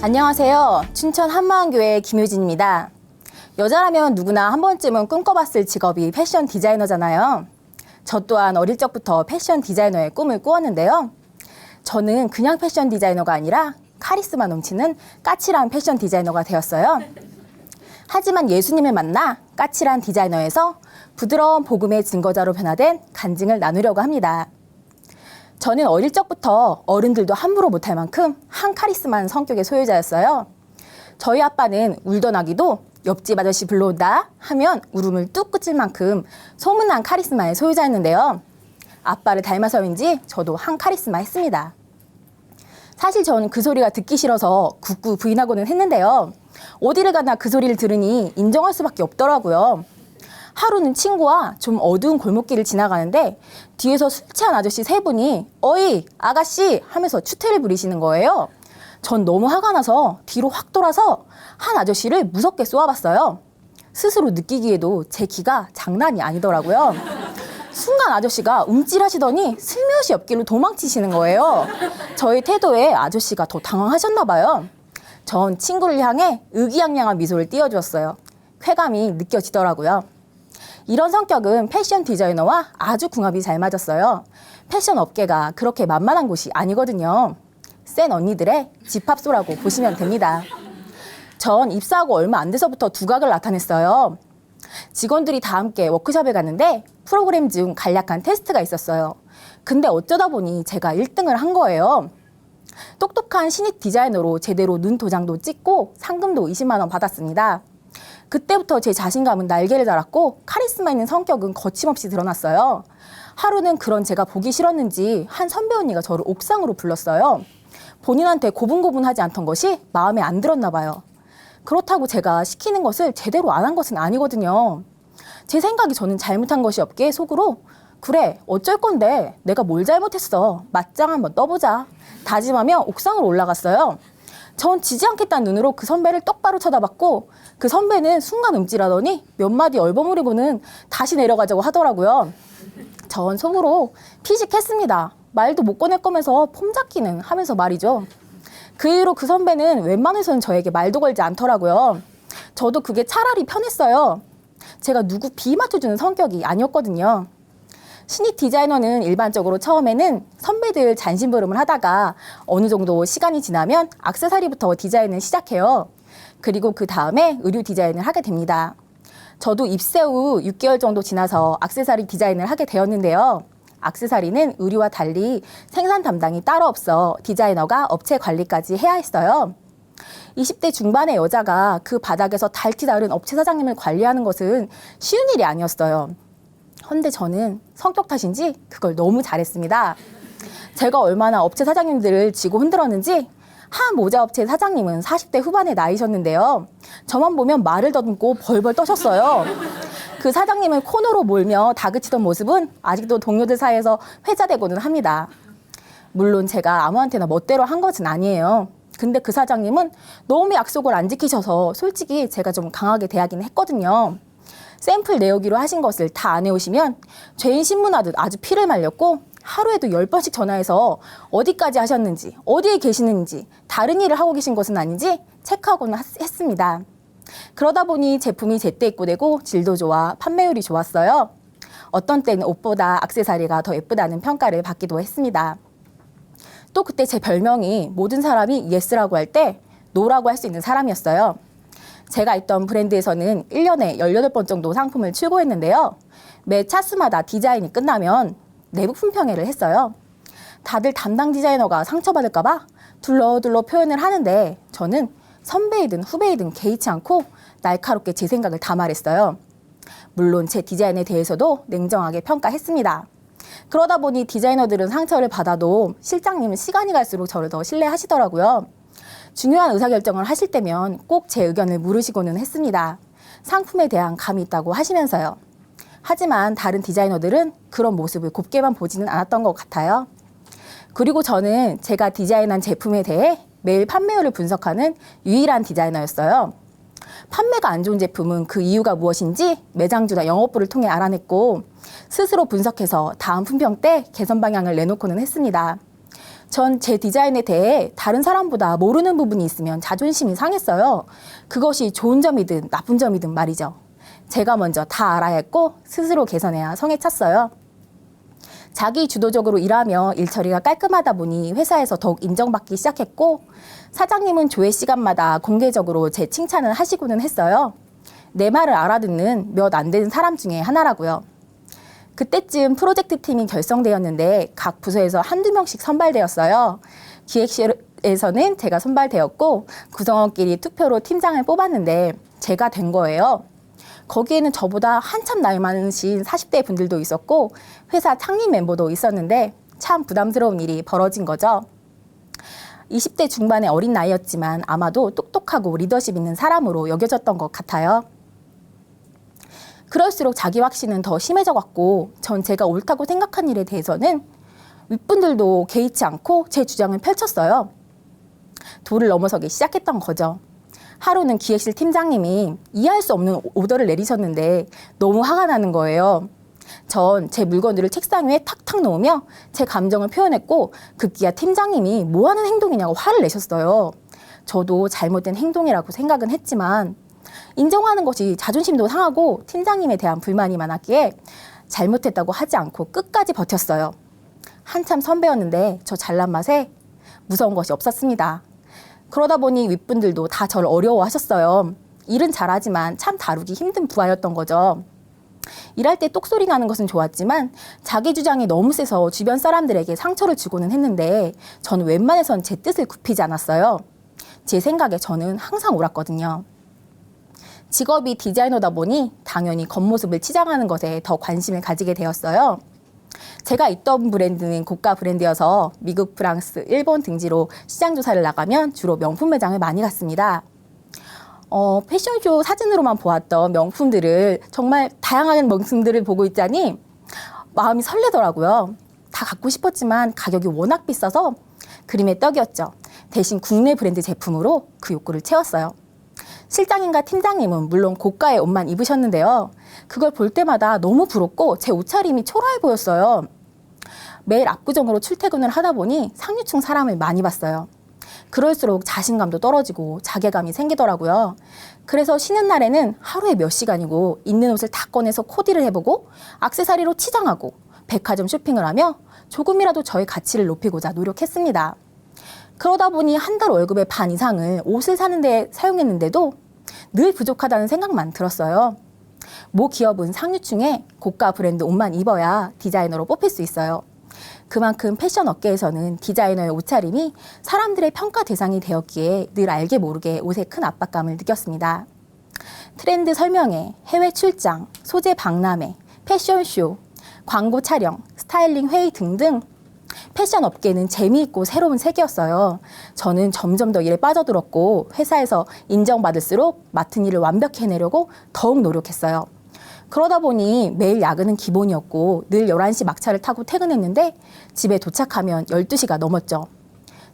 안녕하세요. 춘천 한마음교회 김효진입니다. 여자라면 누구나 한 번쯤은 꿈꿔봤을 직업이 패션 디자이너잖아요. 저 또한 어릴 적부터 패션 디자이너의 꿈을 꾸었는데요. 저는 그냥 패션 디자이너가 아니라 카리스마 넘치는 까칠한 패션 디자이너가 되었어요. 하지만 예수님을 만나 까칠한 디자이너에서 부드러운 복음의 증거자로 변화된 간증을 나누려고 합니다. 저는 어릴 적부터 어른들도 함부로 못할 만큼 한 카리스마한 성격의 소유자였어요. 저희 아빠는 울던 아기도 옆집 아저씨 불러온다 하면 울음을 뚝 그칠 만큼 소문난 카리스마의 소유자였는데요. 아빠를 닮아서인지 저도 한 카리스마 했습니다. 사실 저는 그 소리가 듣기 싫어서 굳고 부인하고는 했는데요. 어디를 가나 그 소리를 들으니 인정할 수밖에 없더라고요. 하루는 친구와 좀 어두운 골목길을 지나가는데 뒤에서 술 취한 아저씨 세 분이 어이 아가씨 하면서 추태를 부리시는 거예요. 전 너무 화가 나서 뒤로 확 돌아서 한 아저씨를 무섭게 쏘아봤어요. 스스로 느끼기에도 제 기가 장난이 아니더라고요. 순간 아저씨가 움찔하시더니 슬며시 옆길로 도망치시는 거예요. 저의 태도에 아저씨가 더 당황하셨나 봐요. 전 친구를 향해 의기양양한 미소를 띄워주었어요. 쾌감이 느껴지더라고요. 이런 성격은 패션 디자이너와 아주 궁합이 잘 맞았어요. 패션 업계가 그렇게 만만한 곳이 아니거든요. 센 언니들의 집합소라고 보시면 됩니다. 전 입사하고 얼마 안 돼서부터 두각을 나타냈어요. 직원들이 다 함께 워크숍에 갔는데 프로그램 중 간략한 테스트가 있었어요. 근데 어쩌다 보니 제가 1등을 한 거예요. 똑똑한 신입 디자이너로 제대로 눈 도장도 찍고 상금도 20만 원 받았습니다. 그때부터 제 자신감은 날개를 달았고 카리스마 있는 성격은 거침없이 드러났어요. 하루는 그런 제가 보기 싫었는지 한 선배 언니가 저를 옥상으로 불렀어요. 본인한테 고분고분하지 않던 것이 마음에 안 들었나 봐요. 그렇다고 제가 시키는 것을 제대로 안 한 것은 아니거든요. 제 생각이 저는 잘못한 것이 없기에 속으로 그래 어쩔 건데 내가 뭘 잘못했어 맞짱 한번 떠보자 다짐하며 옥상으로 올라갔어요. 전 지지 않겠다는 눈으로 그 선배를 똑바로 쳐다봤고 그 선배는 순간 움찔하더니 몇 마디 얼버무리고는 다시 내려가자고 하더라고요. 전 속으로 피식했습니다. 말도 못 꺼낼 거면서 폼 잡기는 하면서 말이죠. 그 이후로 그 선배는 웬만해서는 저에게 말도 걸지 않더라고요. 저도 그게 차라리 편했어요. 제가 누구 비 맞춰주는 성격이 아니었거든요. 신입 디자이너는 일반적으로 처음에는 선배들 잔심부름을 하다가 어느 정도 시간이 지나면 액세서리부터 디자인을 시작해요. 그리고 그 다음에 의류 디자인을 하게 됩니다. 저도 입사 후 6개월 정도 지나서 액세서리 디자인을 하게 되었는데요. 액세서리는 의류와 달리 생산 담당이 따로 없어 디자이너가 업체 관리까지 해야 했어요. 20대 중반의 여자가 그 바닥에서 달티 다른 업체 사장님을 관리하는 것은 쉬운 일이 아니었어요. 헌데 저는 성격 탓인지 그걸 너무 잘했습니다. 제가 얼마나 업체 사장님들을 쥐고 흔들었는지 한 모자 업체 사장님은 40대 후반의 나이셨는데요. 저만 보면 말을 더듬고 벌벌 떠셨어요. 그 사장님을 코너로 몰며 다그치던 모습은 아직도 동료들 사이에서 회자되고는 합니다. 물론 제가 아무한테나 멋대로 한 것은 아니에요. 근데 그 사장님은 너무 약속을 안 지키셔서 솔직히 제가 좀 강하게 대하긴 했거든요. 샘플 내오기로 하신 것을 다 안 해오시면 죄인 신문하듯 아주 피를 말렸고 하루에도 10번씩 전화해서 어디까지 하셨는지 어디에 계시는지 다른 일을 하고 계신 것은 아닌지 체크하고는 했습니다. 그러다 보니 제품이 제때 입고되고 질도 좋아 판매율이 좋았어요. 어떤 때는 옷보다 액세서리가 더 예쁘다는 평가를 받기도 했습니다. 또 그때 제 별명이 모든 사람이 예스라고 할 때 노라고 할 수 있는 사람이었어요. 제가 있던 브랜드에서는 1년에 18번 정도 상품을 출고했는데요. 매 차수마다 디자인이 끝나면 내부 품평회를 했어요. 다들 담당 디자이너가 상처받을까 봐 둘러둘러 표현을 하는데 저는 선배이든 후배이든 개의치 않고 날카롭게 제 생각을 다 말했어요. 물론 제 디자인에 대해서도 냉정하게 평가했습니다. 그러다 보니 디자이너들은 상처를 받아도 실장님은 시간이 갈수록 저를 더 신뢰하시더라고요. 중요한 의사결정을 하실 때면 꼭 제 의견을 물으시고는 했습니다. 상품에 대한 감이 있다고 하시면서요. 하지만 다른 디자이너들은 그런 모습을 곱게만 보지는 않았던 것 같아요. 그리고 저는 제가 디자인한 제품에 대해 매일 판매율을 분석하는 유일한 디자이너였어요. 판매가 안 좋은 제품은 그 이유가 무엇인지 매장주나 영업부를 통해 알아냈고 스스로 분석해서 다음 품평 때 개선 방향을 내놓고는 했습니다. 전 제 디자인에 대해 다른 사람보다 모르는 부분이 있으면 자존심이 상했어요. 그것이 좋은 점이든 나쁜 점이든 말이죠. 제가 먼저 다 알아야 했고 스스로 개선해야 성에 찼어요. 자기 주도적으로 일하며 일 처리가 깔끔하다 보니 회사에서 더욱 인정받기 시작했고 사장님은 조회 시간마다 공개적으로 제 칭찬을 하시고는 했어요. 내 말을 알아듣는 몇 안 되는 사람 중에 하나라고요. 그때쯤 프로젝트 팀이 결성되었는데 각 부서에서 한두 명씩 선발되었어요. 기획실에서는 제가 선발되었고 구성원끼리 투표로 팀장을 뽑았는데 제가 된 거예요. 거기에는 저보다 한참 나이 많으신 40대 분들도 있었고 회사 창립 멤버도 있었는데 참 부담스러운 일이 벌어진 거죠. 20대 중반의 어린 나이였지만 아마도 똑똑하고 리더십 있는 사람으로 여겨졌던 것 같아요. 그럴수록 자기 확신은 더 심해져 갔고 전 제가 옳다고 생각한 일에 대해서는 윗분들도 개의치 않고 제 주장을 펼쳤어요. 도를 넘어서기 시작했던 거죠. 하루는 기획실 팀장님이 이해할 수 없는 오더를 내리셨는데 너무 화가 나는 거예요. 전 제 물건들을 책상 위에 탁탁 놓으며 제 감정을 표현했고 급기야 팀장님이 뭐 하는 행동이냐고 화를 내셨어요. 저도 잘못된 행동이라고 생각은 했지만 인정하는 것이 자존심도 상하고 팀장님에 대한 불만이 많았기에 잘못했다고 하지 않고 끝까지 버텼어요. 한참 선배였는데 저 잘난 맛에 무서운 것이 없었습니다. 그러다 보니 윗분들도 다 저를 어려워하셨어요. 일은 잘하지만 참 다루기 힘든 부하였던 거죠. 일할 때 똑소리 나는 것은 좋았지만 자기 주장이 너무 세서 주변 사람들에게 상처를 주고는 했는데 저는 웬만해선 제 뜻을 굽히지 않았어요. 제 생각에 저는 항상 옳았거든요. 직업이 디자이너다 보니 당연히 겉모습을 치장하는 것에 더 관심을 가지게 되었어요. 제가 있던 브랜드는 고가 브랜드여서 미국, 프랑스, 일본 등지로 시장 조사를 나가면 주로 명품 매장을 많이 갔습니다. 패션쇼 사진으로만 보았던 명품들을 정말 다양한 명품들을 보고 있자니 마음이 설레더라고요. 다 갖고 싶었지만 가격이 워낙 비싸서 그림의 떡이었죠. 대신 국내 브랜드 제품으로 그 욕구를 채웠어요. 실장님과 팀장님은 물론 고가의 옷만 입으셨는데요. 그걸 볼 때마다 너무 부럽고 제 옷차림이 초라해 보였어요. 매일 압구정으로 출퇴근을 하다 보니 상류층 사람을 많이 봤어요. 그럴수록 자신감도 떨어지고 자괴감이 생기더라고요. 그래서 쉬는 날에는 하루에 몇 시간이고 있는 옷을 다 꺼내서 코디를 해보고 액세서리로 치장하고 백화점 쇼핑을 하며 조금이라도 저의 가치를 높이고자 노력했습니다. 그러다 보니 한 달 월급의 반 이상을 옷을 사는 데 사용했는데도 늘 부족하다는 생각만 들었어요. 모 기업은 상류층에 고가 브랜드 옷만 입어야 디자이너로 뽑힐 수 있어요. 그만큼 패션 업계에서는 디자이너의 옷차림이 사람들의 평가 대상이 되었기에 늘 알게 모르게 옷에 큰 압박감을 느꼈습니다. 트렌드 설명회, 해외 출장, 소재 박람회, 패션쇼, 광고 촬영, 스타일링 회의 등등 패션 업계는 재미있고 새로운 세계였어요. 저는 점점 더 일에 빠져들었고 회사에서 인정받을수록 맡은 일을 완벽히 해내려고 더욱 노력했어요. 그러다 보니 매일 야근은 기본이었고 늘 11시 막차를 타고 퇴근했는데 집에 도착하면 12시가 넘었죠.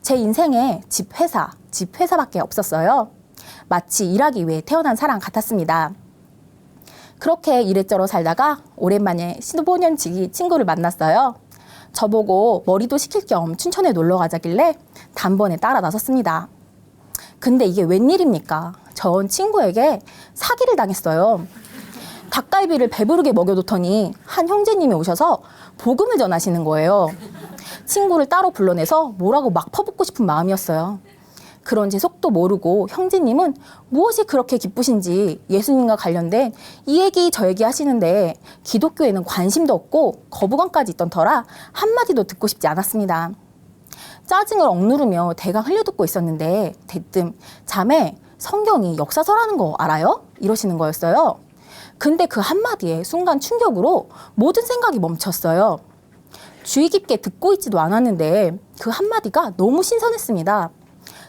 제 인생에 집 회사밖에 없었어요. 마치 일하기 위해 태어난 사람 같았습니다. 그렇게 이래저래 살다가 오랜만에 15년지기 친구를 만났어요. 저보고 머리도 식힐 겸 춘천에 놀러 가자길래 단번에 따라 나섰습니다. 근데 이게 웬일입니까? 전 친구에게 사기를 당했어요. 닭갈비를 배부르게 먹여놓더니 한 형제님이 오셔서 복음을 전하시는 거예요. 친구를 따로 불러내서 뭐라고 막 퍼붓고 싶은 마음이었어요. 그런지 속도 모르고 형제님은 무엇이 그렇게 기쁘신지 예수님과 관련된 이 얘기 저 얘기 하시는데 기독교에는 관심도 없고 거부감까지 있던 터라 한마디도 듣고 싶지 않았습니다. 짜증을 억누르며 대강 흘려듣고 있었는데 대뜸 자매 성경이 역사서라는 거 알아요? 이러시는 거였어요. 근데 그 한마디에 순간 충격으로 모든 생각이 멈췄어요. 주의 깊게 듣고 있지도 않았는데 그 한마디가 너무 신선했습니다.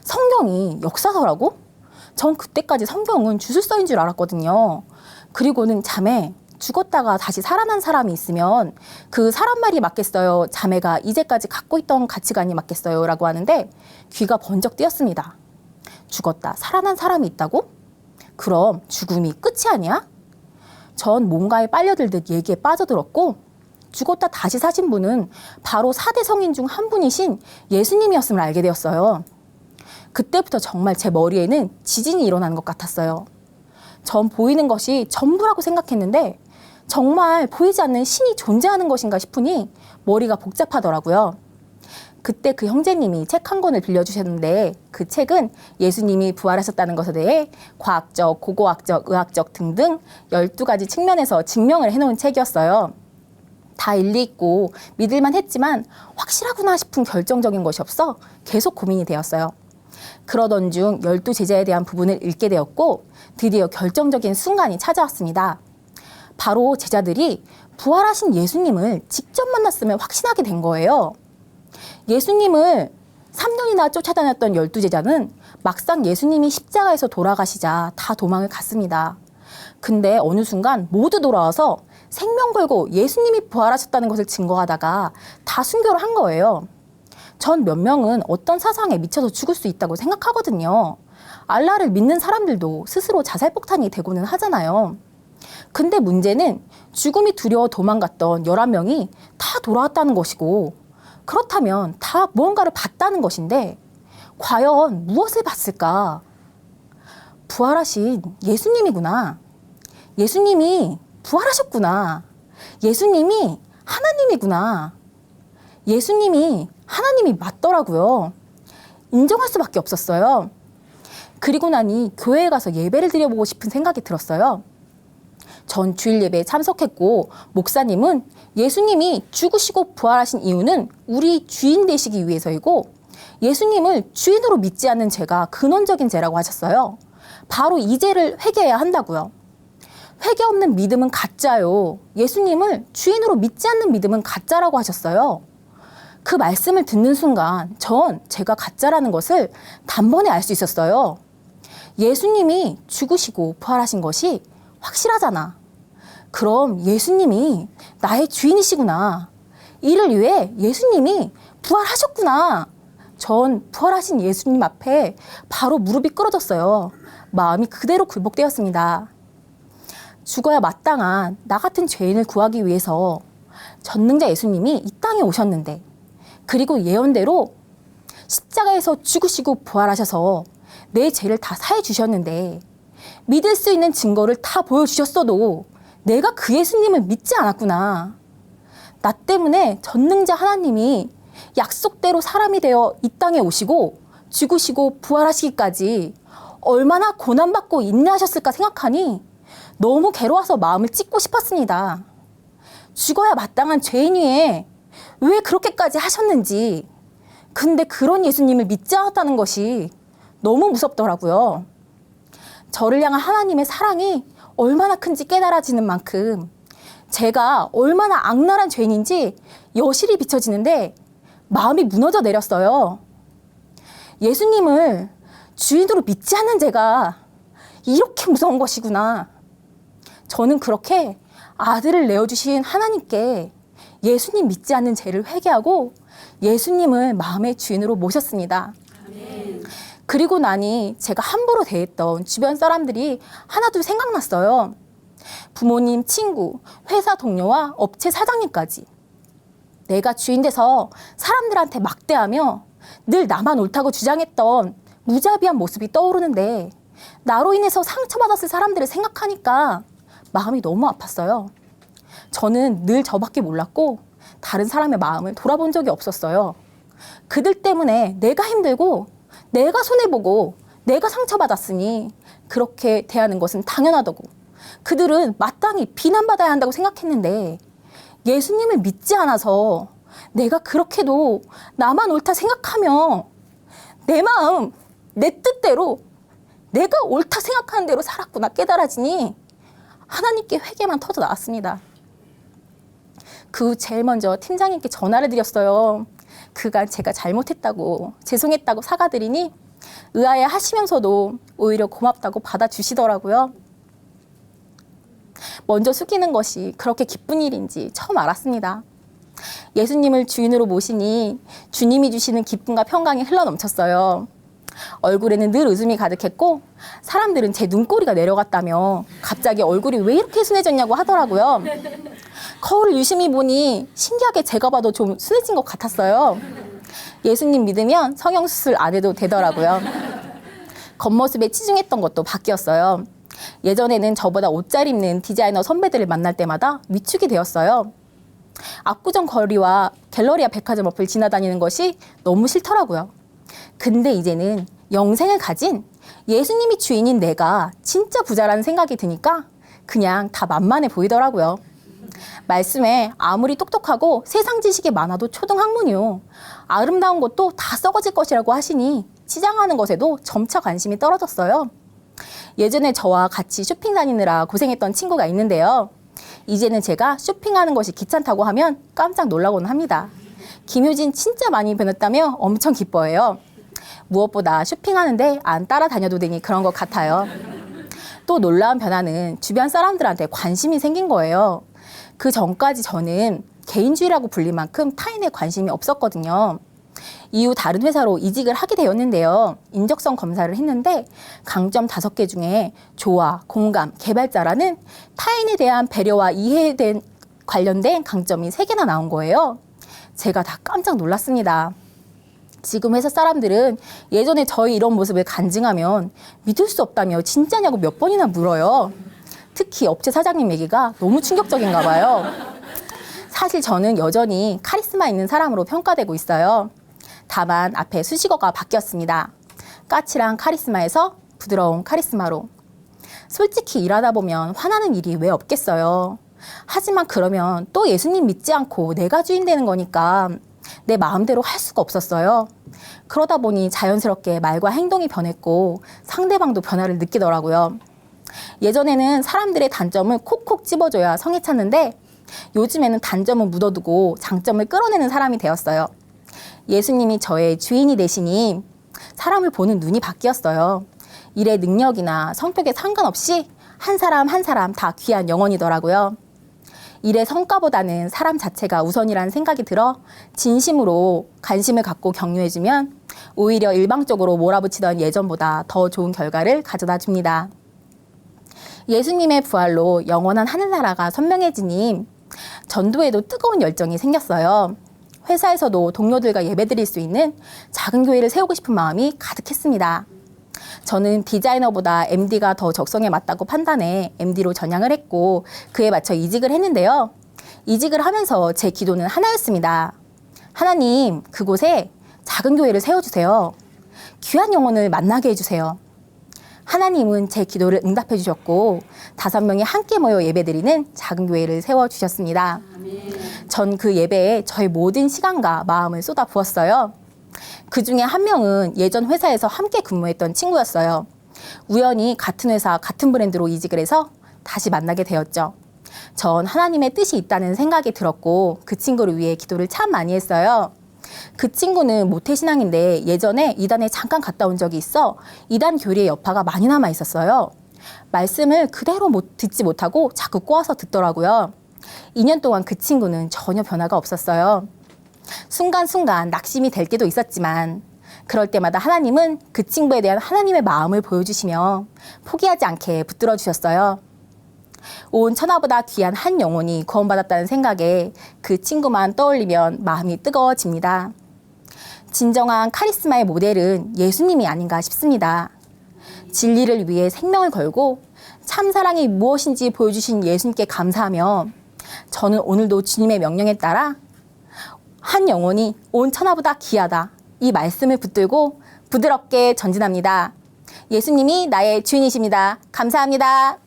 성경이 역사서라고? 전 그때까지 성경은 주술서인 줄 알았거든요. 그리고는 자매, 죽었다가 다시 살아난 사람이 있으면 그 사람 말이 맞겠어요? 자매가 이제까지 갖고 있던 가치관이 맞겠어요? 라고 하는데 귀가 번쩍 뜨였습니다. 죽었다, 살아난 사람이 있다고? 그럼 죽음이 끝이 아니야? 전 뭔가에 빨려들듯 얘기에 빠져들었고 죽었다 다시 사신 분은 바로 4대 성인 중 한 분이신 예수님이었음을 알게 되었어요. 그때부터 정말 제 머리에는 지진이 일어나는 것 같았어요. 전 보이는 것이 전부라고 생각했는데 정말 보이지 않는 신이 존재하는 것인가 싶으니 머리가 복잡하더라고요. 그때 그 형제님이 책 한 권을 빌려주셨는데 그 책은 예수님이 부활하셨다는 것에 대해 과학적, 고고학적, 의학적 등등 12가지 측면에서 증명을 해놓은 책이었어요. 다 일리 있고 믿을만 했지만 확실하구나 싶은 결정적인 것이 없어 계속 고민이 되었어요. 그러던 중 12제자에 대한 부분을 읽게 되었고 드디어 결정적인 순간이 찾아왔습니다. 바로 제자들이 부활하신 예수님을 직접 만났음을 확신하게 된 거예요. 예수님을 3년이나 쫓아다녔던 12제자는 막상 예수님이 십자가에서 돌아가시자 다 도망을 갔습니다. 근데 어느 순간 모두 돌아와서 생명 걸고 예수님이 부활하셨다는 것을 증거하다가 다 순교를 한 거예요. 전 몇 명은 어떤 사상에 미쳐서 죽을 수 있다고 생각하거든요. 알라를 믿는 사람들도 스스로 자살폭탄이 되고는 하잖아요. 근데 문제는 죽음이 두려워 도망갔던 11명이 다 돌아왔다는 것이고 그렇다면 다 무언가를 봤다는 것인데 과연 무엇을 봤을까? 부활하신 예수님이구나. 예수님이 부활하셨구나. 예수님이 하나님이구나. 예수님이 하나님이 맞더라고요. 인정할 수밖에 없었어요. 그리고 나니 교회에 가서 예배를 드려보고 싶은 생각이 들었어요. 전 주일 예배에 참석했고 목사님은 예수님이 죽으시고 부활하신 이유는 우리 주인 되시기 위해서이고 예수님을 주인으로 믿지 않는 죄가 근원적인 죄라고 하셨어요. 바로 이 죄를 회개해야 한다고요. 회개 없는 믿음은 가짜요. 예수님을 주인으로 믿지 않는 믿음은 가짜라고 하셨어요. 그 말씀을 듣는 순간 전 제가 가짜라는 것을 단번에 알 수 있었어요. 예수님이 죽으시고 부활하신 것이 확실하잖아. 그럼 예수님이 나의 주인이시구나. 이를 위해 예수님이 부활하셨구나. 전 부활하신 예수님 앞에 바로 무릎이 꿇어졌어요. 마음이 그대로 굴복되었습니다. 죽어야 마땅한 나 같은 죄인을 구하기 위해서 전능자 예수님이 이 땅에 오셨는데 그리고 예언대로 십자가에서 죽으시고 부활하셔서 내 죄를 다 사해 주셨는데 믿을 수 있는 증거를 다 보여주셨어도 내가 그 예수님을 믿지 않았구나. 나 때문에 전능자 하나님이 약속대로 사람이 되어 이 땅에 오시고 죽으시고 부활하시기까지 얼마나 고난받고 인내하셨을까 생각하니 너무 괴로워서 마음을 찢고 싶었습니다. 죽어야 마땅한 죄인 위에 왜 그렇게까지 하셨는지, 근데 그런 예수님을 믿지 않았다는 것이 너무 무섭더라고요. 저를 향한 하나님의 사랑이 얼마나 큰지 깨달아지는 만큼 제가 얼마나 악랄한 죄인인지 여실히 비춰지는데 마음이 무너져 내렸어요. 예수님을 주인으로 믿지 않는 제가 이렇게 무서운 것이구나. 저는 그렇게 아들을 내어주신 하나님께 예수님 믿지 않는 죄를 회개하고 예수님을 마음의 주인으로 모셨습니다. 아멘. 그리고 나니 제가 함부로 대했던 주변 사람들이 하나둘 생각났어요. 부모님, 친구, 회사 동료와 업체 사장님까지. 내가 주인 돼서 사람들한테 막대하며 늘 나만 옳다고 주장했던 무자비한 모습이 떠오르는데 나로 인해서 상처받았을 사람들을 생각하니까 마음이 너무 아팠어요. 저는 늘 저밖에 몰랐고 다른 사람의 마음을 돌아본 적이 없었어요. 그들 때문에 내가 힘들고 내가 손해보고 내가 상처받았으니 그렇게 대하는 것은 당연하다고 그들은 마땅히 비난받아야 한다고 생각했는데 예수님을 믿지 않아서 내가 그렇게도 나만 옳다 생각하며 내 마음, 내 뜻대로 내가 옳다 생각하는 대로 살았구나 깨달아지니 하나님께 회개만 터져 나왔습니다. 그 후 제일 먼저 팀장님께 전화를 드렸어요. 그간 제가 잘못했다고 죄송했다고 사과드리니 의아해 하시면서도 오히려 고맙다고 받아주시더라고요. 먼저 숙이는 것이 그렇게 기쁜 일인지 처음 알았습니다. 예수님을 주인으로 모시니 주님이 주시는 기쁨과 평강이 흘러넘쳤어요. 얼굴에는 늘 웃음이 가득했고 사람들은 제 눈꼬리가 내려갔다며 갑자기 얼굴이 왜 이렇게 순해졌냐고 하더라고요. 거울을 유심히 보니 신기하게 제가 봐도 좀 순해진 것 같았어요. 예수님 믿으면 성형수술 안 해도 되더라고요. 겉모습에 치중했던 것도 바뀌었어요. 예전에는 저보다 옷 잘 입는 디자이너 선배들을 만날 때마다 위축이 되었어요. 압구정 거리와 갤러리아 백화점 앞을 지나다니는 것이 너무 싫더라고요. 근데 이제는 영생을 가진 예수님이 주인인 내가 진짜 부자라는 생각이 드니까 그냥 다 만만해 보이더라고요. 말씀에 아무리 똑똑하고 세상 지식이 많아도 초등학문이요. 아름다운 것도 다 썩어질 것이라고 하시니 치장하는 것에도 점차 관심이 떨어졌어요. 예전에 저와 같이 쇼핑 다니느라 고생했던 친구가 있는데요. 이제는 제가 쇼핑하는 것이 귀찮다고 하면 깜짝 놀라곤 합니다. 김효진 진짜 많이 변했다며 엄청 기뻐해요. 무엇보다 쇼핑하는데 안 따라다녀도 되니 그런 것 같아요. 또 놀라운 변화는 주변 사람들한테 관심이 생긴 거예요. 그 전까지 저는 개인주의라고 불릴 만큼 타인에 관심이 없었거든요. 이후 다른 회사로 이직을 하게 되었는데요. 인적성 검사를 했는데 강점 5개 중에 조화, 공감, 개발자라는 타인에 대한 배려와 이해에 관련된 강점이 3개나 나온 거예요. 제가 다 깜짝 놀랐습니다. 지금 회사 사람들은 예전에 저의 이런 모습을 간증하면 믿을 수 없다며 진짜냐고 몇 번이나 물어요. 특히 업체 사장님 얘기가 너무 충격적인가 봐요. 사실 저는 여전히 카리스마 있는 사람으로 평가되고 있어요. 다만 앞에 수식어가 바뀌었습니다. 까칠한 카리스마에서 부드러운 카리스마로. 솔직히 일하다 보면 화나는 일이 왜 없겠어요. 하지만 그러면 또 예수님 믿지 않고 내가 주인 되는 거니까 내 마음대로 할 수가 없었어요. 그러다 보니 자연스럽게 말과 행동이 변했고 상대방도 변화를 느끼더라고요. 예전에는 사람들의 단점을 콕콕 집어줘야 성에 찼는데 요즘에는 단점을 묻어두고 장점을 끌어내는 사람이 되었어요. 예수님이 저의 주인이 되시니 사람을 보는 눈이 바뀌었어요. 일의 능력이나 성격에 상관없이 한 사람 한 사람 다 귀한 영혼이더라고요. 일의 성과보다는 사람 자체가 우선이라는 생각이 들어 진심으로 관심을 갖고 격려해주면 오히려 일방적으로 몰아붙이던 예전보다 더 좋은 결과를 가져다 줍니다. 예수님의 부활로 영원한 하늘나라가 선명해지니 전도에도 뜨거운 열정이 생겼어요. 회사에서도 동료들과 예배드릴 수 있는 작은 교회를 세우고 싶은 마음이 가득했습니다. 저는 디자이너보다 MD가 더 적성에 맞다고 판단해 MD로 전향을 했고 그에 맞춰 이직을 했는데요. 이직을 하면서 제 기도는 하나였습니다. 하나님, 그곳에 작은 교회를 세워주세요. 귀한 영혼을 만나게 해주세요. 하나님은 제 기도를 응답해 주셨고 5명이 함께 모여 예배드리는 작은 교회를 세워주셨습니다. 전 그 예배에 저의 모든 시간과 마음을 쏟아 부었어요. 그 중에 한 명은 예전 회사에서 함께 근무했던 친구였어요. 우연히 같은 회사, 같은 브랜드로 이직을 해서 다시 만나게 되었죠. 전 하나님의 뜻이 있다는 생각이 들었고 그 친구를 위해 기도를 참 많이 했어요. 그 친구는 모태신앙인데 예전에 이단에 잠깐 갔다 온 적이 있어 이단 교리의 여파가 많이 남아 있었어요. 말씀을 그대로 듣지 못하고 자꾸 꼬아서 듣더라고요. 2년 동안 그 친구는 전혀 변화가 없었어요. 순간순간 낙심이 될 때도 있었지만 그럴 때마다 하나님은 그 친구에 대한 하나님의 마음을 보여주시며 포기하지 않게 붙들어 주셨어요. 온 천하보다 귀한 한 영혼이 구원받았다는 생각에 그 친구만 떠올리면 마음이 뜨거워집니다. 진정한 카리스마의 모델은 예수님이 아닌가 싶습니다. 진리를 위해 생명을 걸고 참 사랑이 무엇인지 보여주신 예수님께 감사하며 저는 오늘도 주님의 명령에 따라 한 영혼이 온 천하보다 귀하다. 이 말씀을 붙들고 부드럽게 전진합니다. 예수님이 나의 주인이십니다. 감사합니다.